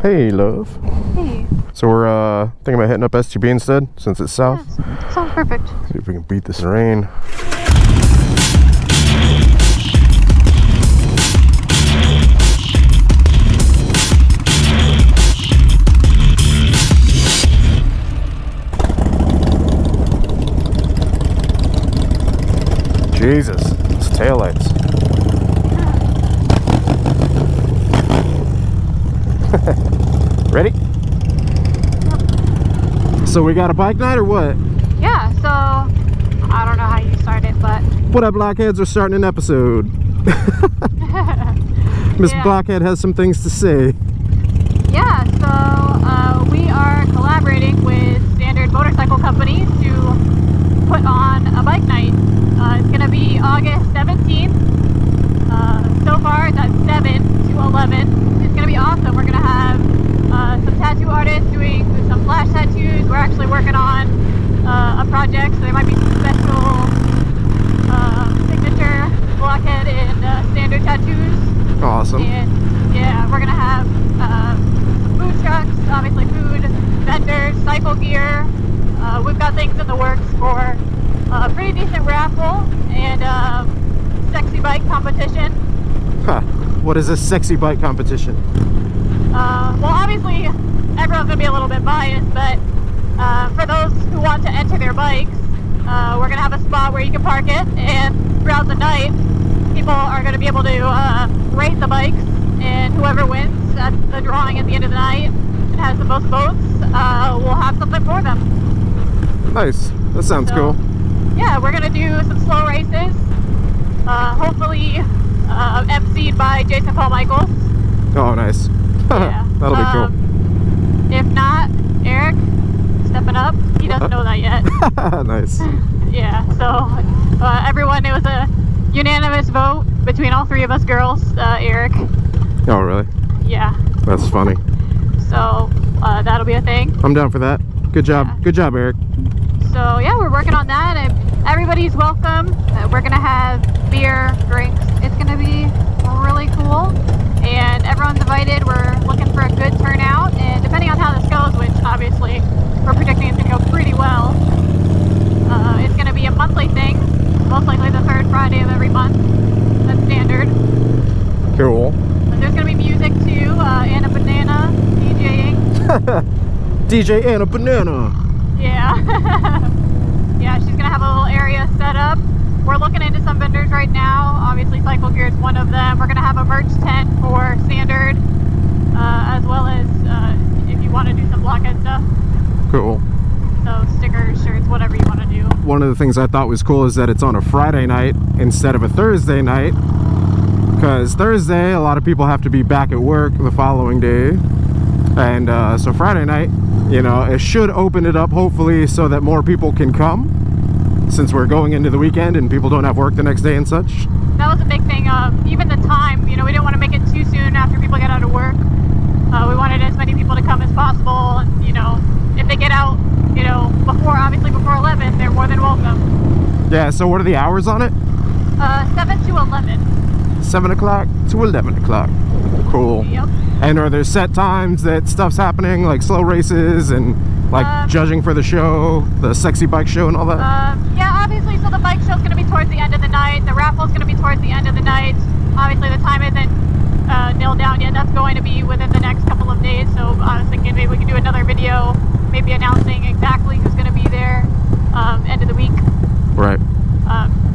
Hey, love. Hey. So we're thinking about hitting up STB instead, since it's south. Yeah, sounds perfect. See if we can beat this rain. Jesus, it's taillights. Ready? Yep. So we got a bike night or what? Yeah, so I don't know how you started, but What up, Blockheads? We're starting an episode. Miss Blockhead has some things to say. Yeah, so we are collaborating with Standard Motorcycle Company to put on a bike night. It's going to be August 17th. So far it's at 7 to 11. It's going to be awesome. We're going to have some tattoo artists doing some flash tattoos. We're actually working on a project, so there might be some special signature Blockhead and Standard tattoos. Awesome. And yeah, we're going to have some food trucks, obviously food, vendors, cycle gear. We've got things in the works for a pretty decent raffle and sexy bike competition. Huh. What is a sexy bike competition? Well, obviously everyone's going to be a little bit biased, but for those who want to enter their bikes, we're going to have a spot where you can park it, and throughout the night people are going to be able to rate the bikes, and whoever wins at the drawing at the end of the night and has the most votes will have something for them. Nice. That sounds cool. Yeah, we're going to do some slow races, hopefully emceed by Jason Paul Michaels. Oh, nice. Yeah. That'll be cool. If not, Eric stepping up. He doesn't know that yet. Nice. Yeah, so everyone, it was a unanimous vote between all three of us girls, Eric. Oh, really? Yeah. That's funny. So that'll be a thing. I'm down for that. Good job. Yeah. Good job, Eric. So yeah, we're working on that, and everybody's welcome. We're gonna have beer, drinks. It's gonna be really cool, and everyone's invited. We're looking for a good turnout, and depending on how this goes, which obviously we're predicting it's gonna go pretty well, it's gonna be a monthly thing, most likely the third Friday of every month. That's standard. Cool. But there's gonna be music too, and a banana DJing. DJ and a banana. Yeah. Yeah, she's gonna have a little area set up. We're looking into some vendors right now. Obviously cycle gear is one of them. We're gonna have a merch tent for Standard, as well as if you want to do some Blockhead stuff. Cool. So stickers, shirts, whatever you want to do. One of the things I thought was cool is that it's on a Friday night instead of a Thursday night, because Thursday a lot of people have to be back at work the following day, and so Friday night, you know, it should open it up hopefully so that more people can come, since we're going into the weekend and people don't have work the next day and such. That was a big thing. Even the time, you know, we didn't want to make it too soon after people get out of work. We wanted as many people to come as possible, and you know, if they get out, you know, obviously before 11, they're more than welcome. Yeah, so what are the hours on it? 7 to 11. 7 o'clock to 11 o'clock. Cool. Yep. And are there set times that stuff's happening, like slow races and like judging for the show, the sexy bike show and all that? Yeah, obviously, so the bike show's going to be towards the end of the night. The raffle's going to be towards the end of the night. Obviously, the time isn't nailed down yet. That's going to be within the next couple of days. So I was thinking maybe we could do another video, maybe announcing exactly who's going to be there end of the week. Right.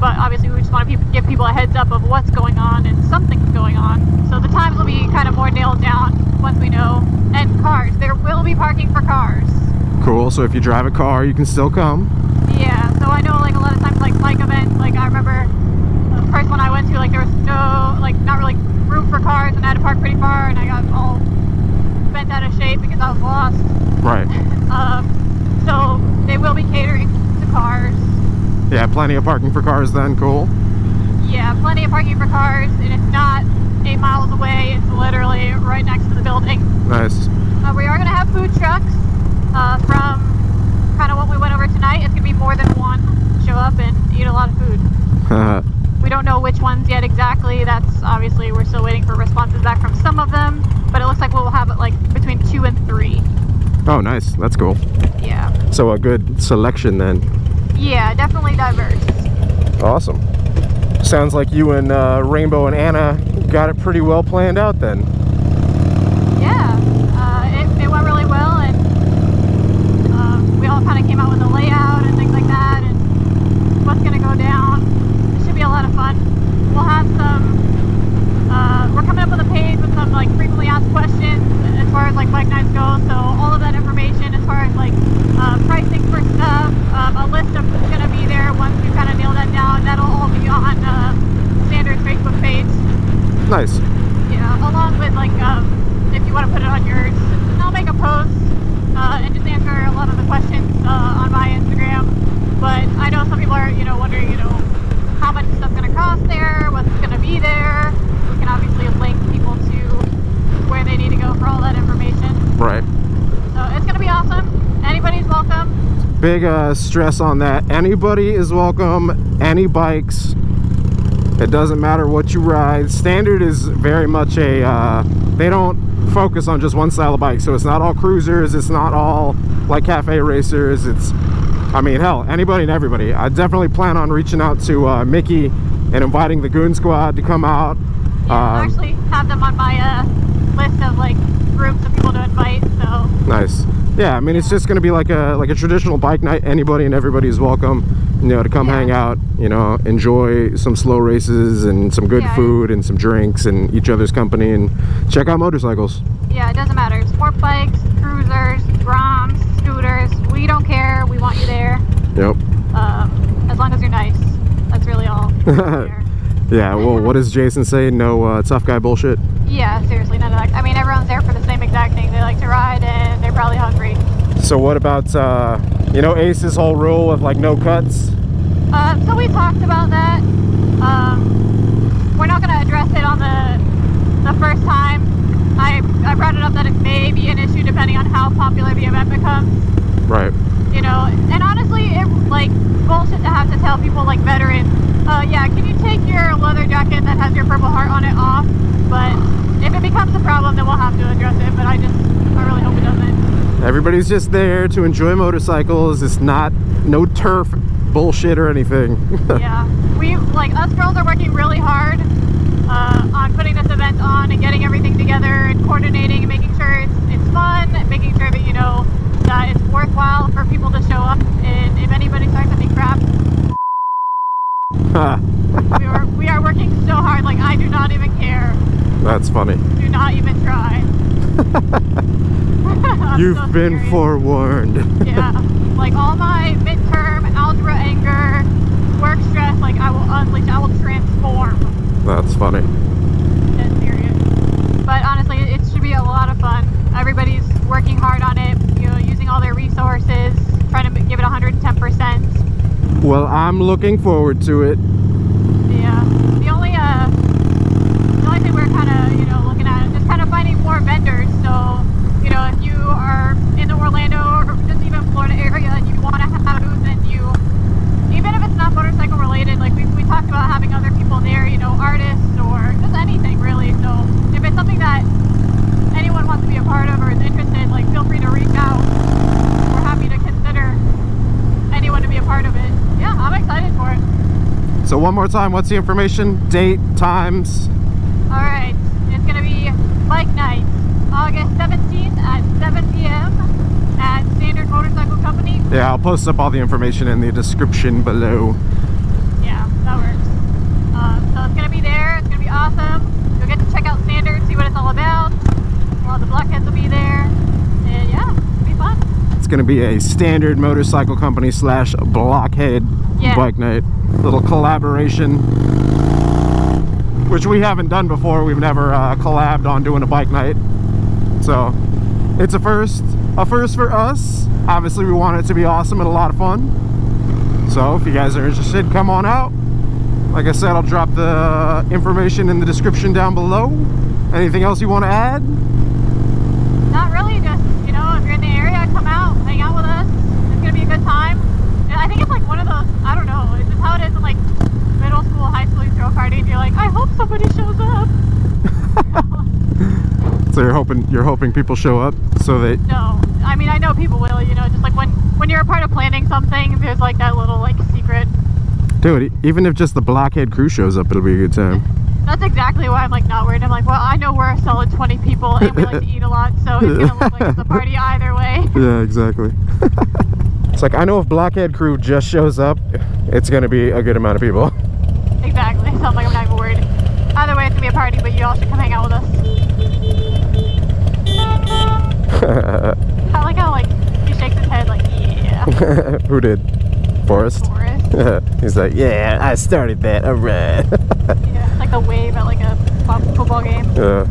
But obviously, we just want to give people a heads up of what's going on, and something's going on. So the times will be kind of more nailed down once we know. And cars, there will be parking for cars. Cool, so if you drive a car, you can still come. Yeah, so I know like a lot of times like bike events, like I remember the first one I went to, like there was no, like not really room for cars, and I had to park pretty far, and I got all bent out of shape because I was lost. Right. So they will be catering to cars. Yeah, plenty of parking for cars then, cool. Yeah, plenty of parking for cars, and it's not 8 miles away, it's literally right next to the building. Nice. We are going to have food trucks from kind of what we went over tonight. It's going to be more than one. Show up and eat a lot of food. We don't know which ones yet exactly. That's obviously, we're still waiting for responses back from some of them, but it looks like we'll have like between 2 and 3. Oh, nice. That's cool. Yeah. So a good selection then. Yeah, definitely diverse. Awesome. Sounds like you and Rainbow and Anna got it pretty well planned out then. Yeah, it went really well, and we all kind of came out with a layout and things like that, and what's going to go down. It should be a lot of fun. We'll have some, we're coming up with a page with some like frequently asked questions as far as like bike nights go, so all of that information as far as like pricing for stuff, a list of who's going to be there once we kind of nail that down. That'll all be on Standard's Facebook page. Nice. Yeah, along with like if you want to put it on yours, I'll make a post and just answer a lot of the questions on my Instagram. But I know some people are, wondering, how much stuff's going to cost there, what's going to be there. We can obviously link people to where they need to go for all that information. Right. So it's going to be awesome. Anybody's welcome. Big stress on that. Anybody is welcome. Any bikes. It doesn't matter what you ride. Standard is very much a, they don't focus on just one style of bike. So it's not all cruisers. It's not all like cafe racers. It's, I mean, hell, anybody and everybody. I definitely plan on reaching out to Mickey and inviting the Goon Squad to come out. Yeah, I actually have them on my list of like groups of people to invite. So nice. Yeah, I mean, it's just going to be like a traditional bike night. Anybody and everybody is welcome, to come hang out, enjoy some slow races and some good food and some drinks and each other's company and check out motorcycles. Yeah, it doesn't matter. Sport bikes, cruisers, Groms, scooters, we don't care. We want you there. Yep. As long as you're nice. That's really all. Yeah, well, what does Jason say? No tough guy bullshit? Yeah, seriously, none of that. I mean, everyone's there for the same exact thing. They like to ride and they're probably hungry. So what about, Ace's whole rule with like no cuts? So we talked about that. We're not going to address it on the first time. I brought it up that it may be an issue depending on how popular the event becomes. Right. And honestly, it's like bullshit to have to tell people like veterans, yeah, can you take your leather jacket that has your Purple Heart on it off? But if it becomes a problem, then we'll have to address it. But I really hope it doesn't. Everybody's just there to enjoy motorcycles. It's not no turf bullshit or anything. Yeah, us girls are working really hard on putting this event on and getting everything together and coordinating and making sure it's fun, and making sure that that it's worthwhile for people to show up. And if anybody starts to be crap, we are working so hard. Like, I do not even care. That's funny. Do not even try. You've been forewarned. Yeah, like all my midterm algebra anger, work stress, like I will unleash, I will transform. That's funny. That's serious. But honestly, it should be a lot of fun. Everybody's working hard on it, using all their resources, trying to give it 110%. Well, I'm looking forward to it. Yeah. The only thing we're kind of, looking at is just kind of finding more vendors. So, if you are in the Orlando or just even Florida area and you want to have a booth and even if it's not motorcycle related, like we talked about having other people there, artists or just anything really. So if it's something that anyone wants to be a part of or is interested, like feel free to reach out. We're happy to consider anyone to be a part of it. Yeah, I'm excited for it. So one more time, what's the information? Date, times? Alright, it's going to be bike night, August 17th at 7 p.m. at Standard Motorcycle Company. Yeah, I'll post up all the information in the description below. Yeah, that works. So it's going to be there. It's going to be awesome. You'll get to check out Standard, see what it's all about. All the Blockheads will be there. And yeah, it'll be fun. It's going to be a Standard Motorcycle Company / Blockhead bike night. Little collaboration, which we haven't done before. We've never collabed on doing a bike night. So it's a first for us. Obviously we want it to be awesome and a lot of fun. So if you guys are interested, come on out. Like I said, I'll drop the information in the description down below. Anything else you want to add? Not really, just, if you're in the area, come out, hang out with us. It's going to be a good time. And I think it's like one of those, I don't know, it's just how it is in like middle school, high school, you throw a party and you're like, I hope somebody shows up. So you're hoping people show up so that... No, I mean, I know people will, you know, just like when you're a part of planning something, there's like that little like secret. Dude, even if just the Blockhead crew shows up, it'll be a good time. That's exactly why I'm like not worried. I'm like, well, I know we're a solid 20 people and we like to eat a lot, so it's gonna look like it's a party either way. Yeah, exactly. It's like, I know if Blockhead crew just shows up, it's gonna be a good amount of people. Exactly, so I'm like, I'm not even worried. Either way, it's gonna be a party, but you all should come hang out with us. I like how like he shakes his head like, yeah. Who did? Forrest? Forrest. He's like, yeah, I started that, alright. Yeah, it's like the wave at like a football game. Yeah.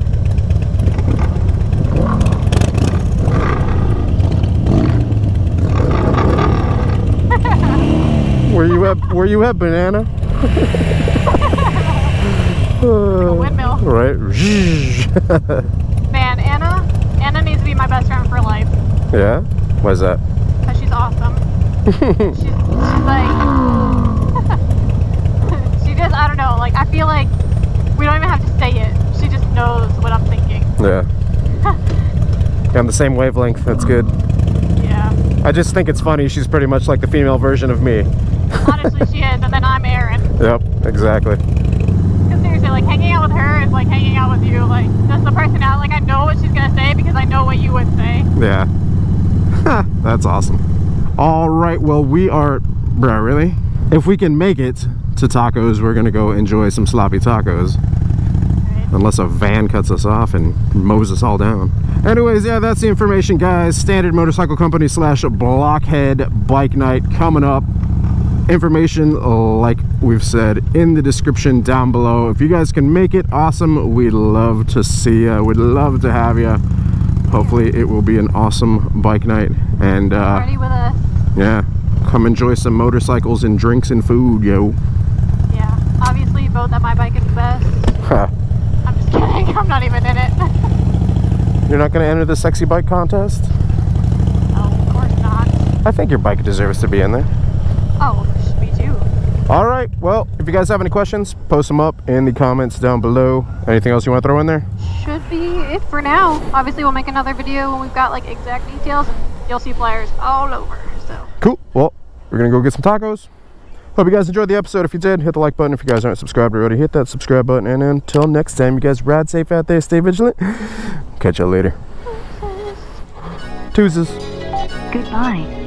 Where you at, banana? Like a windmill. Right. Man, Anna needs to be my best friend for life. Yeah? Why is that? Because she's awesome. she's like, she just, I don't know, like I feel like we don't even have to say it. She just knows what I'm thinking. Yeah. On the same wavelength, that's good. Yeah. I just think it's funny, she's pretty much like the female version of me. Honestly, she is, and then I'm Aaron. Yep, exactly. Because seriously, like hanging out with her is like hanging out with you. Like, that's the personality. Like, I know what she's gonna say because I know what you would say. Yeah. That's awesome. Alright, well, we are... Bruh, really? If we can make it to tacos, we're gonna go enjoy some sloppy tacos. Right. Unless a van cuts us off and mows us all down. Anyways, yeah, that's the information, guys. Standard Motorcycle Company / Blockhead Bike Night coming up. Information, like we've said, in the description down below. If you guys can make it, awesome. We'd love to see you. We'd love to have you. Hopefully it will be an awesome bike night. And party with us. Yeah, come enjoy some motorcycles and drinks and food, yo. Yeah, obviously vote that my bike is the best. I'm just kidding. I'm not even in it. You're not going to enter the sexy bike contest? No, of course not. I think your bike deserves to be in there. Oh, me too. Alright, well, if you guys have any questions, post them up in the comments down below. Anything else you want to throw in there? Should be it for now. Obviously, we'll make another video when we've got like exact details. You'll see flyers all over, so. Cool. Well, we're going to go get some tacos. Hope you guys enjoyed the episode. If you did, hit the like button. If you guys aren't subscribed already, hit that subscribe button. And until next time, you guys ride safe out there. Stay vigilant. Catch you later. Deuces. Goodbye.